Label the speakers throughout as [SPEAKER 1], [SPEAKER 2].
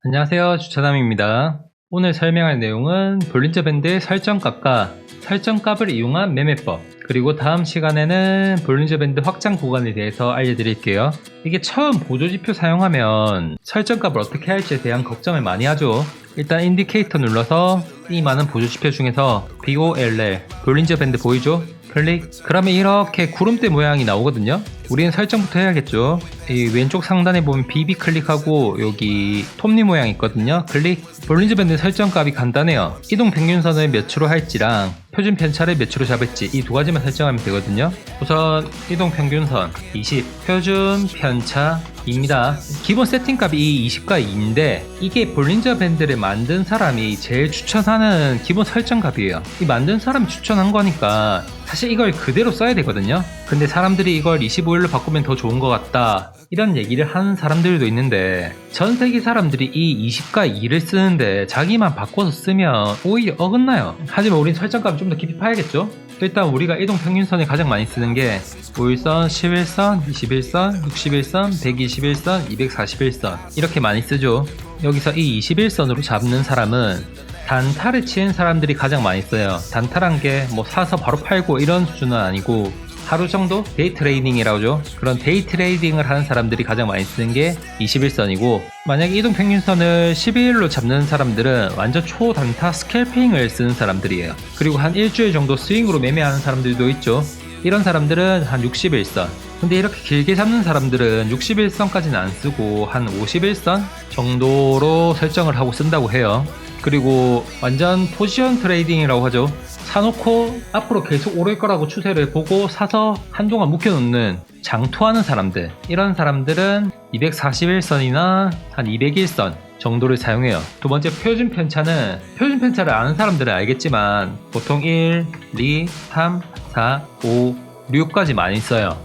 [SPEAKER 1] 안녕하세요, 주차남입니다. 오늘 설명할 내용은 볼린저 밴드의 설정값과 설정값을 이용한 매매법, 그리고 다음 시간에는 볼린저 밴드 확장 구간에 대해서 알려드릴게요. 이게 처음 보조지표 사용하면 설정값을 어떻게 할지에 대한 걱정을 많이 하죠. 일단 인디케이터 눌러서 이 많은 보조지표 중에서 BOLL, 볼린저 밴드 보이죠? 클릭. 그러면 이렇게 구름대 모양이 나오거든요. 우리는 설정부터 해야겠죠. 이 왼쪽 상단에 보면 BB 클릭하고 여기 톱니 모양 있거든요. 클릭. 볼린저 밴드 설정값이 간단해요. 이동 평균선을 몇으로 할지랑 표준 편차를 몇으로 잡을지 이 두 가지만 설정하면 되거든요. 우선 이동 평균선 20, 표준 편차 2입니다. 기본 세팅값이 20과 2인데 이게 볼린저 밴드를 만든 사람이 제일 추천하는 기본 설정값이에요. 이 만든 사람이 추천한 거니까 사실 이걸 그대로 써야 되거든요. 근데 사람들이 이걸 25일로 바꾸면 더 좋은 것 같다 이런 얘기를 하는 사람들도 있는데 전 세계 사람들이 이 20과 2를 쓰는데 자기만 바꿔서 쓰면 오히려 어긋나요. 하지만 우린 설정값을 좀 더 깊이 파야겠죠. 일단 우리가 이동 평균선에 가장 많이 쓰는 게 5일선, 11선, 21선, 61선, 121선, 241선 이렇게 많이 쓰죠. 여기서 이 21선으로 잡는 사람은 단타를 치는 사람들이 가장 많이 써요. 단타란 게 뭐 사서 바로 팔고 이런 수준은 아니고 하루 정도 데이 트레이딩이라고 하죠. 그런 데이 트레이딩을 하는 사람들이 가장 많이 쓰는 게 21선이고, 만약에 이동 평균선을 12일로 잡는 사람들은 완전 초단타 스캘핑을 쓰는 사람들이에요. 그리고 한 일주일 정도 스윙으로 매매하는 사람들도 있죠. 이런 사람들은 한 61선. 근데 이렇게 길게 잡는 사람들은 61선까지는 안 쓰고 한 51선 정도로 설정을 하고 쓴다고 해요. 그리고 완전 포지션 트레이딩이라고 하죠. 사놓고 앞으로 계속 오를 거라고 추세를 보고 사서 한동안 묵혀놓는 장투하는 사람들, 이런 사람들은 241선이나 한 201선 정도를 사용해요. 두 번째 표준 편차는, 표준 편차를 아는 사람들은 알겠지만 보통 1, 2, 3, 4, 5, 6까지 많이 써요.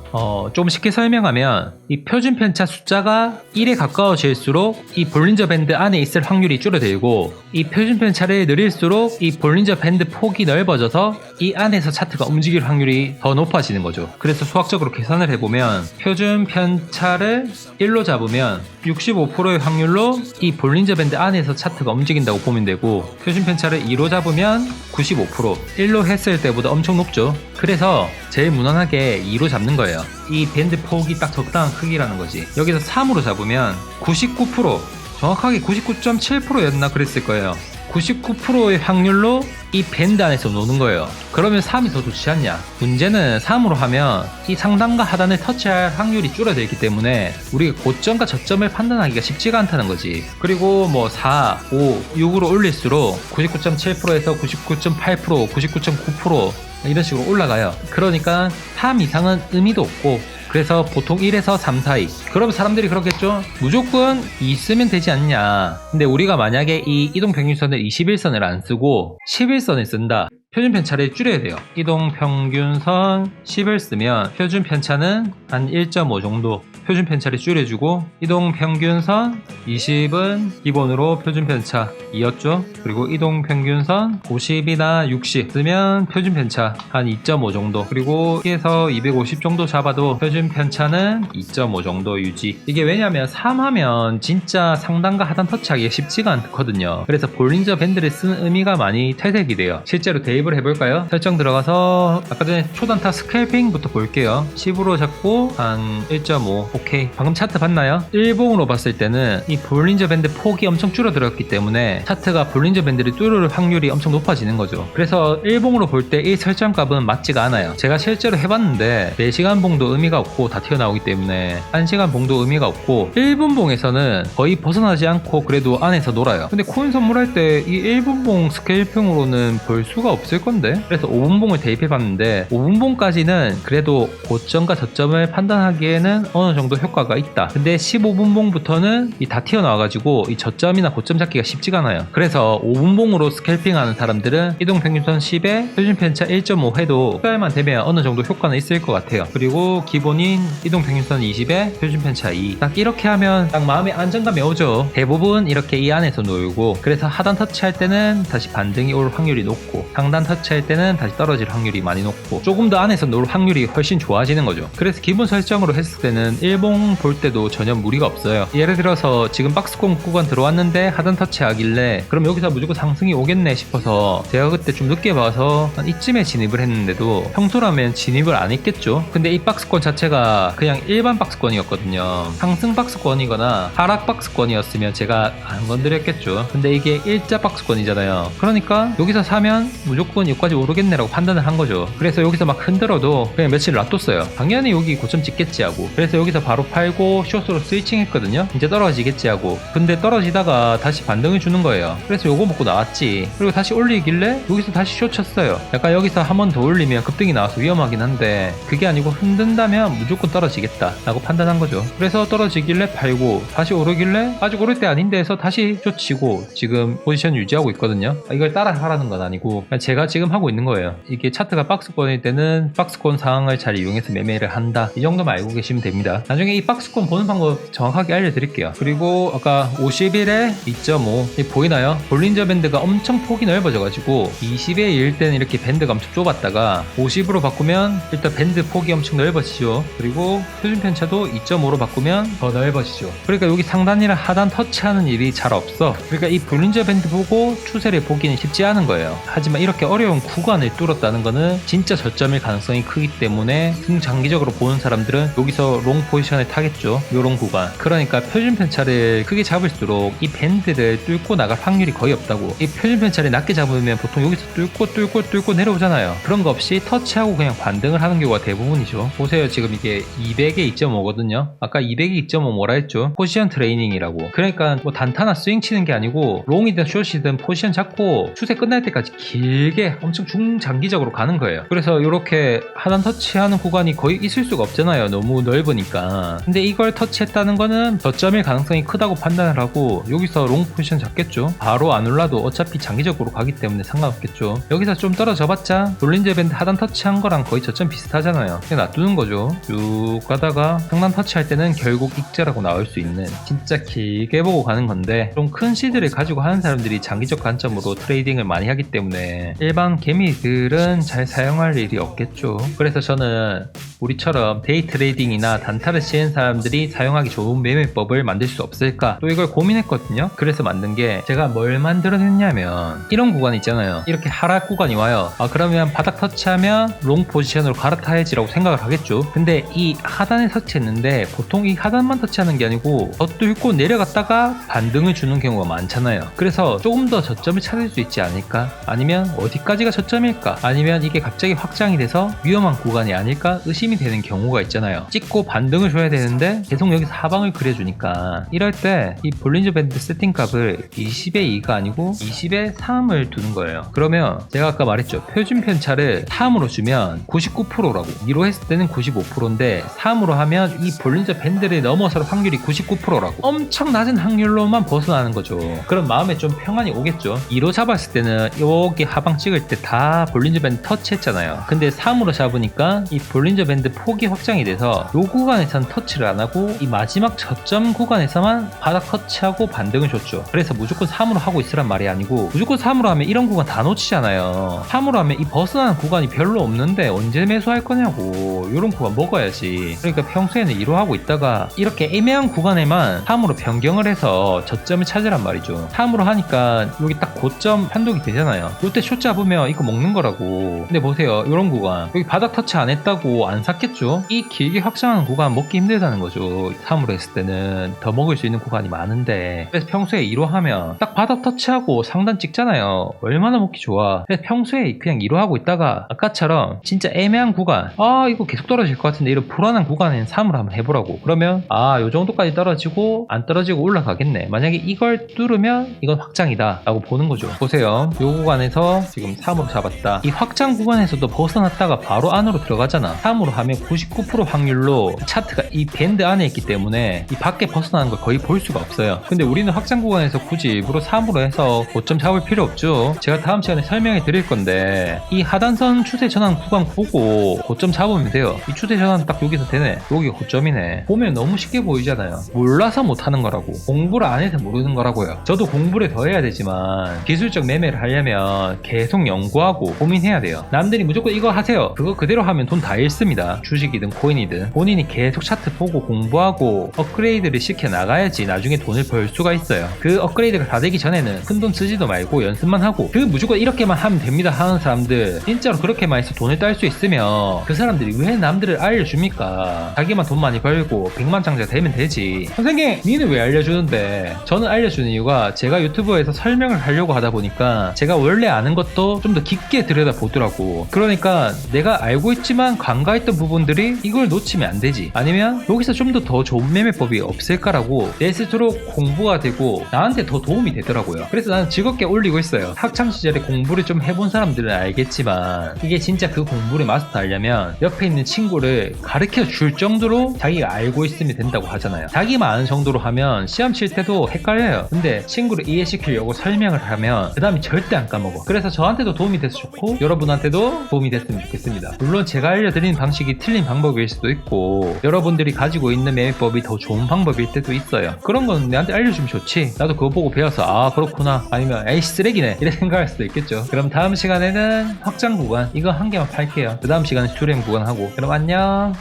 [SPEAKER 1] 좀 쉽게 설명하면 이 표준 편차 숫자가 1에 가까워질수록 이 볼린저 밴드 안에 있을 확률이 줄어들고, 이 표준 편차를 느릴수록 이 볼린저 밴드 폭이 넓어져서 이 안에서 차트가 움직일 확률이 더 높아지는 거죠. 그래서 수학적으로 계산을 해보면 표준 편차를 1로 잡으면 65%의 확률로 이 볼린저 밴드 안에서 차트가 움직인다고 보면 되고, 표준 편차를 2로 잡으면 95%, 1로 했을 때보다 엄청 높죠. 그래서 제일 무난하게 2로 잡는 거예요. 이 밴드 폭이 딱 적당한 크기라는 거지. 여기서 3으로 잡으면 99%, 정확하게 99.7%였나 그랬을 거예요. 99%의 확률로 이 밴드 안에서 노는 거예요. 그러면 3이 더 좋지 않냐? 문제는 3으로 하면 이 상단과 하단을 터치할 확률이 줄어들기 때문에 우리가 고점과 저점을 판단하기가 쉽지가 않다는 거지. 그리고 뭐 4, 5, 6으로 올릴수록 99.7%에서 99.8%, 99.9% 이런 식으로 올라가요. 그러니까 3 이상은 의미도 없고, 그래서 보통 1에서 3 사이. 그럼 사람들이 그렇겠죠? 무조건 2 쓰면 되지 않냐. 근데 우리가 만약에 이 이동평균선을 21선을 안 쓰고 11선을 쓴다. 표준 편차를 줄여야 돼요. 이동 평균선 10을 쓰면 표준 편차는 한 1.5 정도 표준 편차를 줄여주고, 이동 평균선 20은 기본으로 표준 편차 2였죠. 그리고 이동 평균선 50이나 60 쓰면 표준 편차 한 2.5 정도, 그리고 여기에서 250 정도 잡아도 표준 편차는 2.5 정도 유지. 이게 왜냐면 3 하면 진짜 상단과 하단 터치하기가 쉽지가 않거든요. 그래서 볼린저 밴드를 쓰는 의미가 많이 퇴색이 돼요. 실제로 대입을 해볼까요? 설정 들어가서 아까 전에 초단타 스캘핑부터 볼게요. 10으로 잡고 한 1.5. 오케이. 방금 차트 봤나요? 일봉으로 봤을 때는 이 볼린저 밴드 폭이 엄청 줄어들었기 때문에 차트가 볼린저 밴드를 뚫을 확률이 엄청 높아지는 거죠. 그래서 일봉으로 볼 때 이 설정값은 맞지가 않아요. 제가 실제로 해봤는데 4시간 봉도 의미가 없고 다 튀어나오기 때문에 1시간 봉도 의미가 없고, 1분 봉에서는 거의 벗어나지 않고 그래도 안에서 놀아요. 근데 코인 선물할 때 이 1분 봉 스케일평으로는 볼 수가 없을 건데, 그래서 5분 봉을 대입해봤는데 5분 봉까지는 그래도 고점과 저점을 판단하기에는 어느 정도 효과가 있다. 근데 15분 봉부터는 이 다 튀어나와가지고 이 저점이나 고점 잡기가 쉽지가 않아요. 그래서 5분 봉으로 스캘핑 하는 사람들은 이동 평균선 10에 표준 편차 1.5 해도 투자만 되면 어느 정도 효과는 있을 것 같아요. 그리고 기본인 이동 평균선 20에 표준 편차 2. 딱 이렇게 하면 딱 마음의 안정감이 오죠. 대부분 이렇게 이 안에서 놀고, 그래서 하단 터치할 때는 다시 반등이 올 확률이 높고, 상단 터치할 때는 다시 떨어질 확률이 많이 높고, 조금 더 안에서 놀 확률이 훨씬 좋아지는 거죠. 그래서 기본 설정으로 했을 때는 일봉 볼 때도 전혀 무리가 없어요. 예를 들어서 지금 박스권 구간 들어왔는데 하단 터치 하길래 그럼 여기서 무조건 상승이 오겠네 싶어서 제가 그때 좀 늦게 봐서 한 이쯤에 진입을 했는데도 평소라면 진입을 안 했겠죠. 근데 이 박스권 자체가 그냥 일반 박스권이었거든요. 상승 박스권이거나 하락 박스권이었으면 제가 안 건드렸겠죠. 근데 이게 일자 박스권이잖아요. 그러니까 여기서 사면 무조건 여기까지 오르겠네라고 판단을 한 거죠. 그래서 여기서 막 흔들어도 그냥 며칠 놔뒀어요. 당연히 여기 고점 찍겠지 하고. 그래서 여기서 바로 팔고 숏으로 스위칭 했거든요. 이제 떨어지겠지 하고. 근데 떨어지다가 다시 반등을 주는 거예요. 그래서 요거 먹고 나왔지. 그리고 다시 올리길래 여기서 다시 숏 쳤어요. 약간 여기서 한 번 더 올리면 급등이 나와서 위험하긴 한데 그게 아니고 흔든다면 무조건 떨어지겠다 라고 판단한 거죠. 그래서 떨어지길래 팔고 다시 오르길래 아직 오를 때 아닌데 해서 다시 숏 치고 지금 포지션 유지하고 있거든요. 이걸 따라 하라는 건 아니고 제가 지금 하고 있는 거예요. 이게 차트가 박스권일 때는 박스권 상황을 잘 이용해서 매매를 한다. 이 정도만 알고 계시면 됩니다. 나중에 이 박스권 보는 방법 정확하게 알려드릴게요. 그리고 아까 50일에 2.5 보이나요? 볼린저 밴드가 엄청 폭이 넓어져가지고 20에 1 때는 이렇게 밴드가 엄청 좁았다가 50으로 바꾸면 일단 밴드 폭이 엄청 넓어지죠. 그리고 표준 편차도 2.5로 바꾸면 더 넓어지죠. 그러니까 여기 상단이랑 하단 터치하는 일이 잘 없어. 그러니까 이 볼린저 밴드 보고 추세를 보기는 쉽지 않은 거예요. 하지만 이렇게 어려운 구간을 뚫었다는 거는 진짜 저점일 가능성이 크기 때문에 중장기적으로 보는 사람들은 여기서 롱 포지션을 타겠죠. 요런 구간. 그러니까 표준 편차를 크게 잡을수록 이 밴드를 뚫고 나갈 확률이 거의 없다고. 이 표준 편차를 낮게 잡으면 보통 여기서 뚫고 내려오잖아요. 그런 거 없이 터치하고 그냥 반등을 하는 경우가 대부분이죠. 보세요. 지금 이게 200에 2.5거든요. 아까 200에 2.5 뭐라 했죠? 포지션 트레이닝이라고. 그러니까 뭐 단타나 스윙 치는 게 아니고 롱이든 숏이든 포지션 잡고 추세 끝날 때까지 길게 엄청 중장기적으로 가는 거예요. 그래서 이렇게 하단 터치하는 구간이 거의 있을 수가 없잖아요. 너무 넓으니까. 근데 이걸 터치했다는 거는 저점일 가능성이 크다고 판단을 하고 여기서 롱 포지션 잡겠죠. 바로 안 올라도 어차피 장기적으로 가기 때문에 상관없겠죠. 여기서 좀 떨어져봤자 볼린저 밴드 하단 터치한 거랑 거의 저점 비슷하잖아요. 그냥 놔두는 거죠. 쭉 가다가 상단 터치할 때는 결국 익자라고 나올 수 있는 진짜 길게 보고 가는 건데 좀 큰 시드를 가지고 하는 사람들이 장기적 관점으로 트레이딩을 많이 하기 때문에 일반 개미들은 잘 사용할 일이 없겠죠. 그래서 저는 우리처럼 데이 트레이딩이나 단타를 치는 사람들이 사용하기 좋은 매매법을 만들 수 없을까 또 이걸 고민했거든요. 그래서 만든 게 제가 뭘 만들어냈냐면 이런 구간 있잖아요. 이렇게 하락 구간이 와요. 그러면 바닥 터치하면 롱 포지션으로 갈아타야지 라고 생각을 하겠죠. 근데 이 하단에 터치했는데 보통 이 하단만 터치하는 게 아니고 더 뚫고 내려갔다가 반등을 주는 경우가 많잖아요. 그래서 조금 더 저점을 찾을 수 있지 않을까? 아니면 어디까지가 저점일까? 아니면 이게 갑자기 확장이 돼서 위험한 구간이 아닐까? 의심이 되는 경우가 있잖아요. 찍고 반등을 줘야 되는데 계속 여기서 하방을 그려주니까 이럴 때 이 볼린저 밴드 세팅 값을 20에 2가 아니고 20에 3을 두는 거예요. 그러면 제가 아까 말했죠. 표준 편차를 3으로 주면 99%라고. 2로 했을 때는 95%인데 3으로 하면 이 볼린저 밴드를 넘어설 확률이 99%라고. 엄청 낮은 확률로만 벗어나는 거죠. 그럼 마음에 좀 평안이 오겠죠. 2로 잡았을 때는 여기 하방 찍을 때 다 볼린저 밴드 터치했잖아요. 근데 3으로 잡으니까 이 볼린저 밴드 폭이 확장이 돼서 이 구간에서는 터치를 안 하고 이 마지막 저점 구간에서만 바닥 터치하고 반등을 줬죠. 그래서 무조건 3으로 하고 있으란 말이 아니고 무조건 3으로 하면 이런 구간 다 놓치잖아요. 3으로 하면 이 벗어나는 구간이 별로 없는데 언제 매수할 거냐고. 이런 구간 먹어야지. 그러니까 평소에는 2로 하고 있다가 이렇게 애매한 구간에만 3으로 변경을 해서 저점을 찾으란 말이죠. 3으로 하니까 여기 딱 고점 판독이 되잖아요. 이때 숏 잡으면 이거 먹는 거라고. 근데 보세요. 이런 구간 여기 바닥 터치 안 했다고 안 샀겠죠? 이 길게 확장하는 구간 먹기 힘들다는 거죠. 3으로 했을 때는 더 먹을 수 있는 구간이 많은데 그래서 평소에 2로 하면 딱 바닥 터치하고 상단 찍잖아요. 얼마나 먹기 좋아. 그래서 평소에 그냥 2로 하고 있다가 아까처럼 진짜 애매한 구간 이거 계속 떨어질 것 같은데 이런 불안한 구간에는 3으로 한번 해보라고. 그러면 요 정도까지 떨어지고 안 떨어지고 올라가겠네. 만약에 이걸 뚫으면 이건 확장이다 라고 보는 거죠. 보세요. 이 구간에서 지금 3으로 잡았다. 이 확장 구간에서도 벗어났다가 바로 안으로 들어가잖아. 3으로 하면 99% 확률로 차트가 이 밴드 안에 있기 때문에 이 밖에 벗어나는 걸 거의 볼 수가 없어요. 근데 우리는 확장 구간에서 굳이 일부러 3으로 해서 고점 잡을 필요 없죠. 제가 다음 시간에 설명해 드릴 건데 이 하단선 추세 전환 구간 보고 고점 잡으면 돼요. 이 추세 전환 딱 여기서 되네. 여기가 고점이네. 보면 너무 쉽게 보이잖아요. 몰라서 못하는 거라고. 공부를 안 해서 모르는 거라고요. 저도 공부를 더 해야 되지만 기술적 매매를 하려면 계속 연구하고 고민해야 돼요. 남들이 무조건 이거 하세요. 그거 그대로 하면 돈 다 잃습니다. 주식이든 코인이든 본인이 계속 차트 보고 공부하고 업그레이드를 시켜 나가야지 나중에 돈을 벌 수가 있어요. 그 업그레이드가 다 되기 전에는 큰돈 쓰지도 말고 연습만 하고 그 무조건 이렇게만 하면 됩니다 하는 사람들, 진짜로 그렇게만 해서 돈을 딸 수 있으면 그 사람들이 왜 남들을 알려줍니까? 자기만 돈 많이 벌고 백만장자 되면 되지. 선생님 니는 왜 알려주는데? 저는 알려주는 이유가 제가 유튜브에서 설명을 하려고 하다 보니까 제가 원래 아는 것도 좀 더 깊게 들여다보더라고. 그러니까 내가 알고 있지만 간과했던 부분들이 이걸 놓치면 안 되지. 아니면 여기서 좀 더 좋은 매매법이 없을까라고 내 스스로 공부가 되고 나한테 더 도움이 되더라고요. 그래서 나는 즐겁게 올리고 있어요. 학창시절에 공부를 좀 해본 사람들은 알겠지만 이게 진짜 그 공부를 마스터하려면 옆에 있는 친구를 가르쳐 줄 정도로 자기가 알고 있으면 된다고 하잖아요. 자기만 아는 정도로 하면 시험 칠 때도 헷갈려요. 근데 친구를 이해시키려고 설명을 하면 그 다음에 절대 안 까먹어. 그래서 저한테도 도움이 돼서 좋고 여러분한테도 도움이 됐으면 좋겠습니다. 물론 제가 알려드리는 방식이 틀린 방법일 수도 있고 여러분들이 가지고 있는 매매법이 더 좋은 방법일 때도 있어요. 그런 건 내한테 알려주면 좋지. 나도 그거 보고 배워서 아 그렇구나, 아니면 에이 쓰레기네 이래 생각할 수도 있겠죠. 그럼 다음 시간에는 확장 구간 이거 한 개만 팔게요. 그 다음 시간에 수렴 구간 하고. 그럼 안녕.